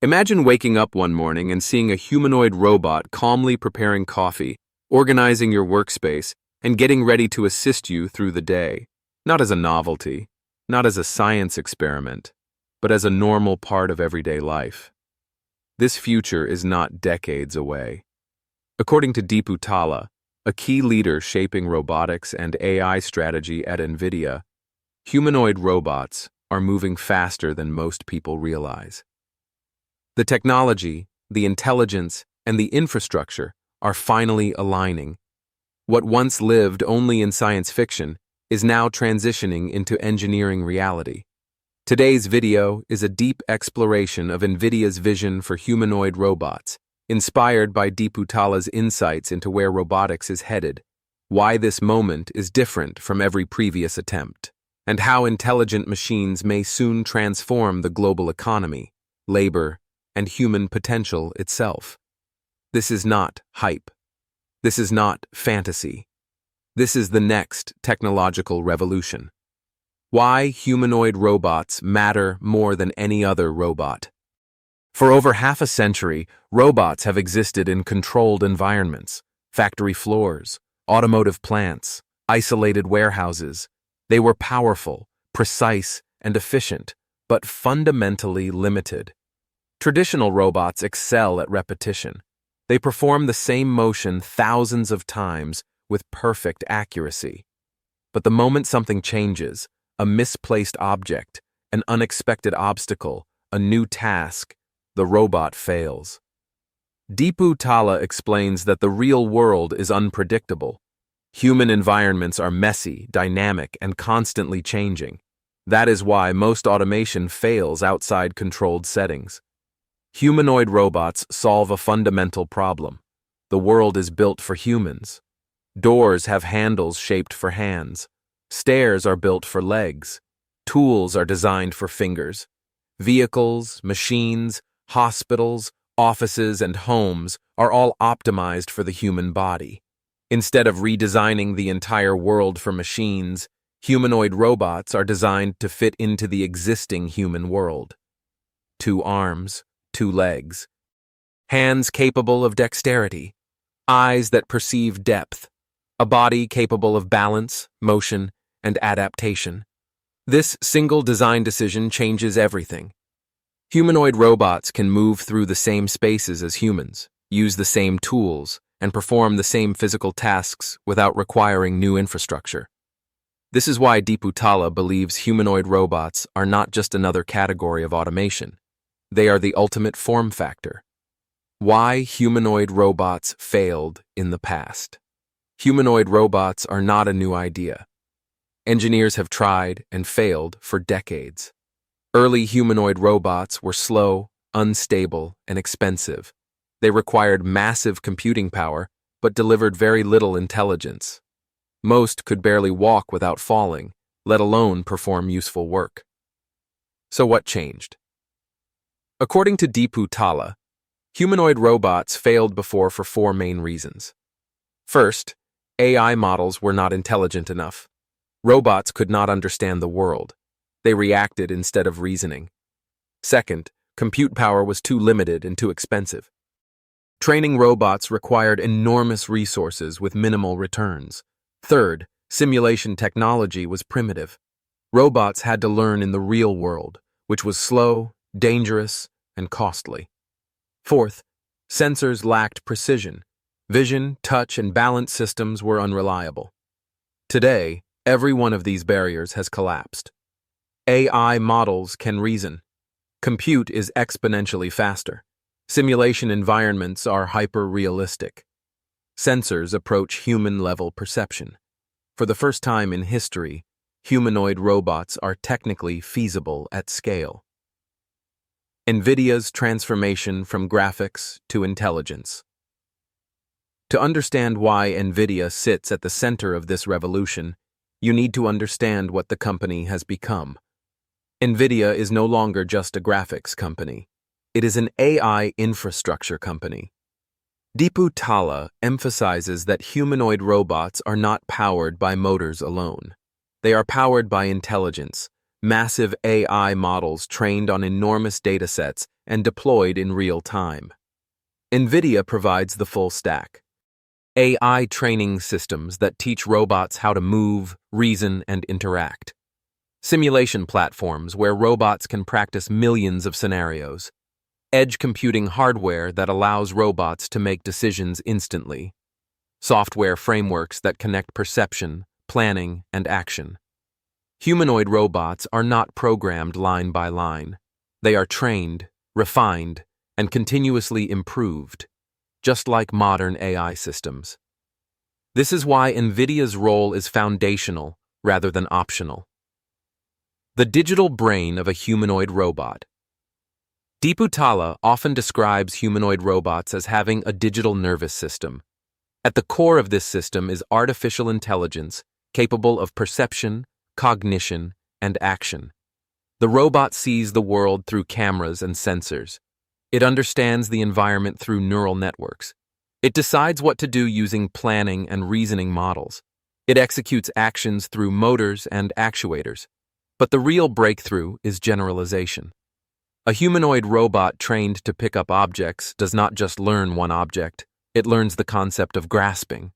Imagine waking up one morning and seeing a humanoid robot calmly preparing coffee, organizing your workspace, and getting ready to assist you through the day. Not as a novelty, not as a science experiment, but as a normal part of everyday life. This future is not decades away. According to Deepu Talla, a key leader shaping robotics and AI strategy at Nvidia, humanoid robots are moving faster than most people realize. The technology, the intelligence, and the infrastructure are finally aligning. What once lived only in science fiction is now transitioning into engineering reality. Today's video is a deep exploration of Nvidia's vision for humanoid robots, inspired by Deepu Talla's insights into where robotics is headed, why this moment is different from every previous attempt, and how intelligent machines may soon transform the global economy, labor, and human potential itself. This is not hype. This is not fantasy. This is the next technological revolution. Why humanoid robots matter more than any other robot. For over half a century, robots have existed in controlled environments, factory floors, automotive plants, isolated warehouses. They were powerful, precise, and efficient, but fundamentally limited. Traditional robots excel at repetition. They perform the same motion thousands of times with perfect accuracy. But the moment something changes, a misplaced object, an unexpected obstacle, a new task, the robot fails. Deepu Talla explains that the real world is unpredictable. Human environments are messy, dynamic, and constantly changing. That is why most automation fails outside controlled settings. Humanoid robots solve a fundamental problem. The world is built for humans. Doors have handles shaped for hands. Stairs are built for legs. Tools are designed for fingers. Vehicles, machines, hospitals, offices, and homes are all optimized for the human body. Instead of redesigning the entire world for machines, humanoid robots are designed to fit into the existing human world. 2 arms, 2 legs. Hands capable of dexterity. Eyes that perceive depth. A body capable of balance, motion, and adaptation. This single design decision changes everything. Humanoid robots can move through the same spaces as humans, use the same tools, and perform the same physical tasks without requiring new infrastructure. This is why Deepu Talla believes humanoid robots are not just another category of automation. They are the ultimate form factor. Why humanoid robots failed in the past. Humanoid robots are not a new idea. Engineers have tried and failed for decades. Early humanoid robots were slow, unstable, and expensive. They required massive computing power, but delivered very little intelligence. Most could barely walk without falling, let alone perform useful work. So what changed? According to Deepu Talla, humanoid robots failed before for 4 main reasons. First, AI models were not intelligent enough. Robots could not understand the world. They reacted instead of reasoning. Second, compute power was too limited and too expensive. Training robots required enormous resources with minimal returns. Third, simulation technology was primitive. Robots had to learn in the real world, which was slow, dangerous, and costly. Fourth, sensors lacked precision. Vision, touch, and balance systems were unreliable. Today, every one of these barriers has collapsed. AI models can reason. Compute is exponentially faster. Simulation environments are hyper-realistic. Sensors approach human-level perception. For the first time in history, humanoid robots are technically feasible at scale. Nvidia's transformation from graphics to intelligence. To understand why Nvidia sits at the center of this revolution, you need to understand what the company has become. Nvidia is no longer just a graphics company. It is an AI infrastructure company. Deepu Talla emphasizes that humanoid robots are not powered by motors alone. They are powered by intelligence, massive AI models trained on enormous datasets and deployed in real time. Nvidia provides the full stack. AI training systems that teach robots how to move, reason, and interact. Simulation platforms where robots can practice millions of scenarios. Edge computing hardware that allows robots to make decisions instantly. Software frameworks that connect perception, planning, and action. Humanoid robots are not programmed line by line. They are trained, refined, and continuously improved, just like modern AI systems. This is why Nvidia's role is foundational rather than optional. The digital brain of a humanoid robot. Deepu Talla often describes humanoid robots as having a digital nervous system. At the core of this system is artificial intelligence capable of perception, cognition, and action. The robot sees the world through cameras and sensors. It understands the environment through neural networks. It decides what to do using planning and reasoning models. It executes actions through motors and actuators. But the real breakthrough is generalization. A humanoid robot trained to pick up objects does not just learn one object, it learns the concept of grasping.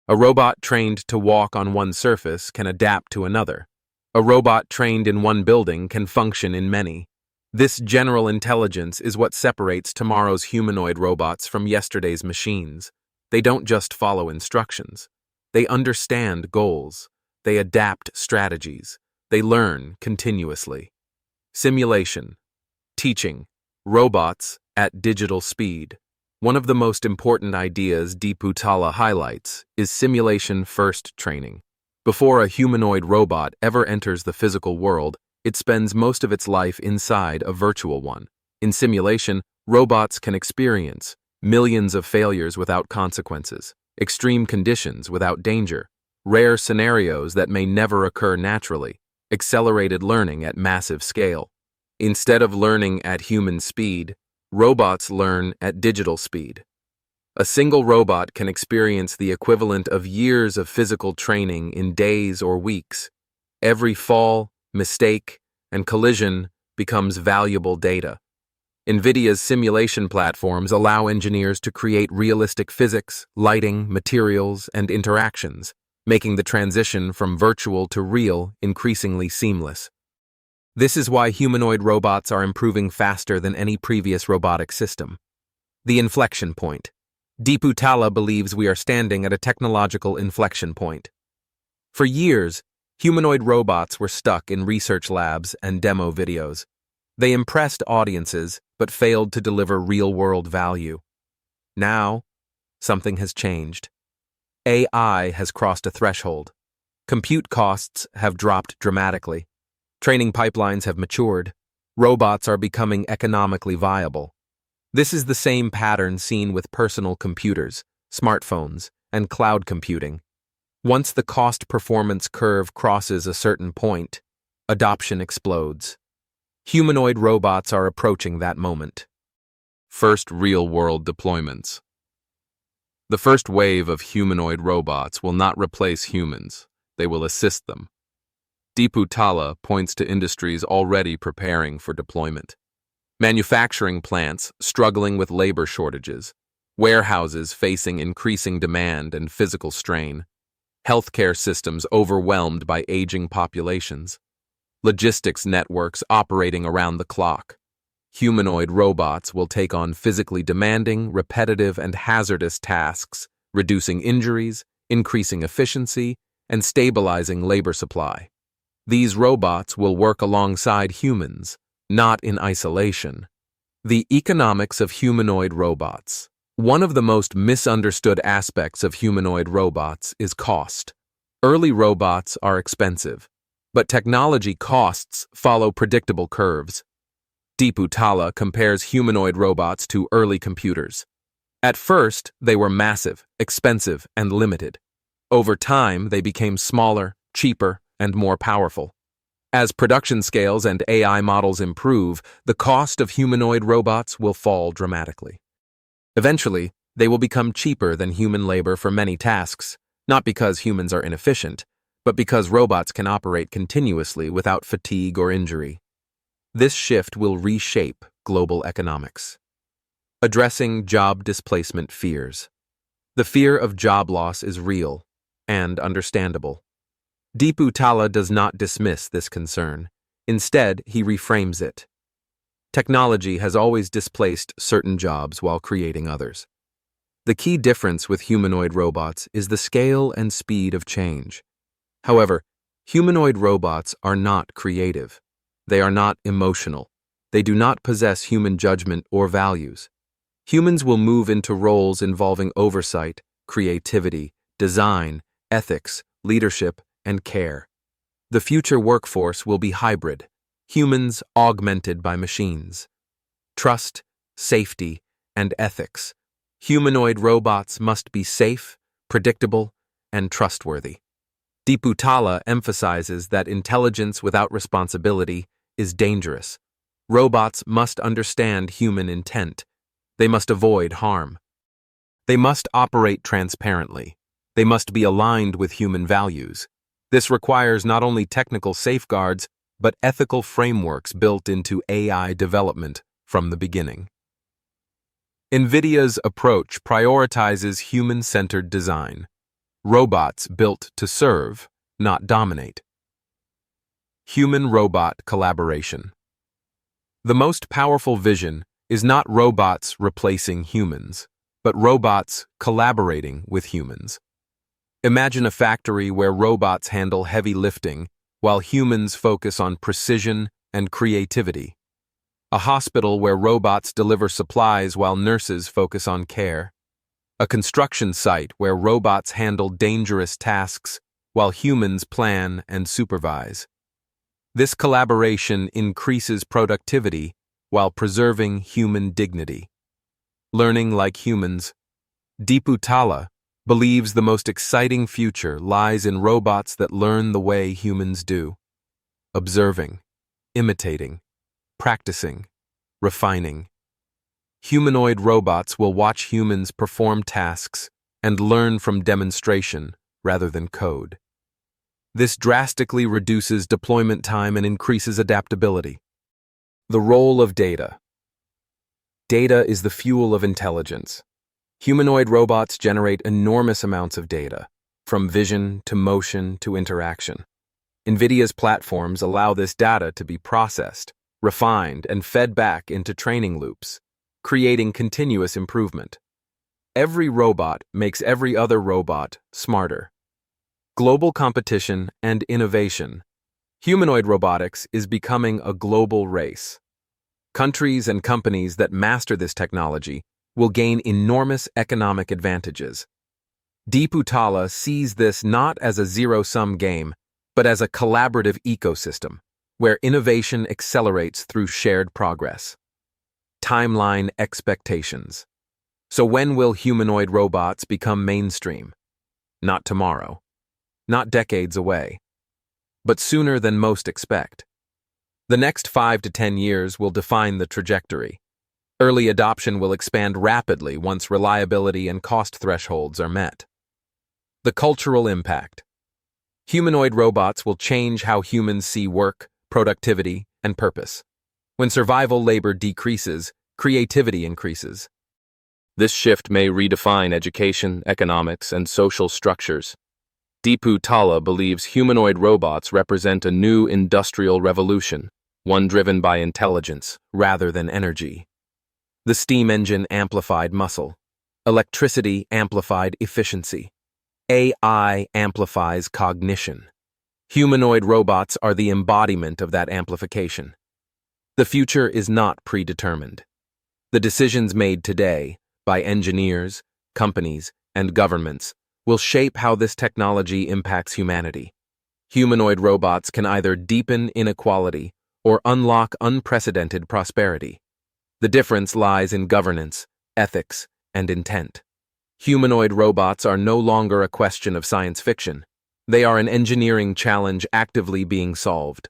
A robot trained to walk on one surface can adapt to another. A robot trained in one building can function in many. This general intelligence is what separates tomorrow's humanoid robots from yesterday's machines. They don't just follow instructions. They understand goals. They adapt strategies. They learn continuously. Simulation. Teaching. Robots at digital speed. One of the most important ideas Deepu Talla highlights is simulation-first training. Before a humanoid robot ever enters the physical world, it spends most of its life inside a virtual one. In simulation, robots can experience millions of failures without consequences, extreme conditions without danger, rare scenarios that may never occur naturally, accelerated learning at massive scale. Instead of learning at human speed, robots learn at digital speed. A single robot can experience the equivalent of years of physical training in days or weeks. Every fall, mistake, and collision becomes valuable data. Nvidia's simulation platforms allow engineers to create realistic physics, lighting, materials, and interactions, making the transition from virtual to real increasingly seamless. This is why humanoid robots are improving faster than any previous robotic system. The inflection point. Deepu Talla believes we are standing at a technological inflection point. For years, humanoid robots were stuck in research labs and demo videos. They impressed audiences but failed to deliver real-world value. Now, something has changed. AI has crossed a threshold. Compute costs have dropped dramatically. Training pipelines have matured. Robots are becoming economically viable. This is the same pattern seen with personal computers, smartphones, and cloud computing. Once the cost-performance curve crosses a certain point, adoption explodes. Humanoid robots are approaching that moment. First real-world deployments. The first wave of humanoid robots will not replace humans. They will assist them. Deepu Talla points to industries already preparing for deployment. Manufacturing plants struggling with labor shortages, warehouses facing increasing demand and physical strain, healthcare systems overwhelmed by aging populations, logistics networks operating around the clock. Humanoid robots will take on physically demanding, repetitive, and hazardous tasks, reducing injuries, increasing efficiency, and stabilizing labor supply. These robots will work alongside humans, not in isolation. The economics of humanoid robots. One of the most misunderstood aspects of humanoid robots is cost. Early robots are expensive, but technology costs follow predictable curves. Deepu Talla compares humanoid robots to early computers. At first, they were massive, expensive, and limited. Over time, they became smaller, cheaper, and more powerful. As production scales and AI models improve, the cost of humanoid robots will fall dramatically. Eventually, they will become cheaper than human labor for many tasks, not because humans are inefficient, but because robots can operate continuously without fatigue or injury. This shift will reshape global economics. Addressing job displacement fears. The fear of job loss is real and understandable. Deepu Talla does not dismiss this concern. Instead, he reframes it. Technology has always displaced certain jobs while creating others. The key difference with humanoid robots is the scale and speed of change. However, humanoid robots are not creative. They are not emotional. They do not possess human judgment or values. Humans will move into roles involving oversight, creativity, design, ethics, leadership, and care. The future workforce will be hybrid, humans augmented by machines. Trust, safety, and ethics. Humanoid robots must be safe, predictable, and trustworthy. Deepu Talla emphasizes that intelligence without responsibility is dangerous. Robots must understand human intent. They must avoid harm. They must operate transparently. They must be aligned with human values. This requires not only technical safeguards, but ethical frameworks built into AI development from the beginning. Nvidia's approach prioritizes human-centered design. Robots built to serve, not dominate. Human-robot collaboration. The most powerful vision is not robots replacing humans, but robots collaborating with humans. Imagine a factory where robots handle heavy lifting while humans focus on precision and creativity. A hospital where robots deliver supplies while nurses focus on care. A construction site where robots handle dangerous tasks while humans plan and supervise. This collaboration increases productivity while preserving human dignity. Learning like humans. Deepu Talla believes the most exciting future lies in robots that learn the way humans do. Observing, imitating, practicing, refining. Humanoid robots will watch humans perform tasks and learn from demonstration rather than code. This drastically reduces deployment time and increases adaptability. The role of data. Data is the fuel of intelligence. Humanoid robots generate enormous amounts of data, from vision to motion to interaction. Nvidia's platforms allow this data to be processed, refined, and fed back into training loops, creating continuous improvement. Every robot makes every other robot smarter. Global competition and innovation. Humanoid robotics is becoming a global race. Countries and companies that master this technology will gain enormous economic advantages. Deepu Talla sees this not as a zero-sum game, but as a collaborative ecosystem, where innovation accelerates through shared progress. Timeline expectations. So when will humanoid robots become mainstream? Not tomorrow. Not decades away. But sooner than most expect. The next 5 to 10 years will define the trajectory. Early adoption will expand rapidly once reliability and cost thresholds are met. The cultural impact. Humanoid robots will change how humans see work, productivity, and purpose. When survival labor decreases, creativity increases. This shift may redefine education, economics, and social structures. Deepu Talla believes humanoid robots represent a new industrial revolution, one driven by intelligence rather than energy. The steam engine amplified muscle. Electricity amplified efficiency. AI amplifies cognition. Humanoid robots are the embodiment of that amplification. The future is not predetermined. The decisions made today by engineers, companies, and governments will shape how this technology impacts humanity. Humanoid robots can either deepen inequality or unlock unprecedented prosperity. The difference lies in governance, ethics, and intent. Humanoid robots are no longer a question of science fiction. They are an engineering challenge actively being solved.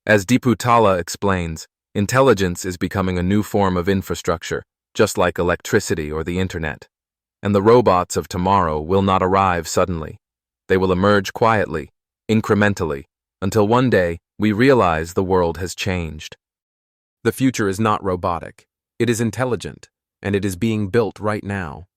As Deepu Talla explains, intelligence is becoming a new form of infrastructure, just like electricity or the internet. And the robots of tomorrow will not arrive suddenly. They will emerge quietly, incrementally, until one day we realize the world has changed. The future is not robotic. It is intelligent, and it is being built right now.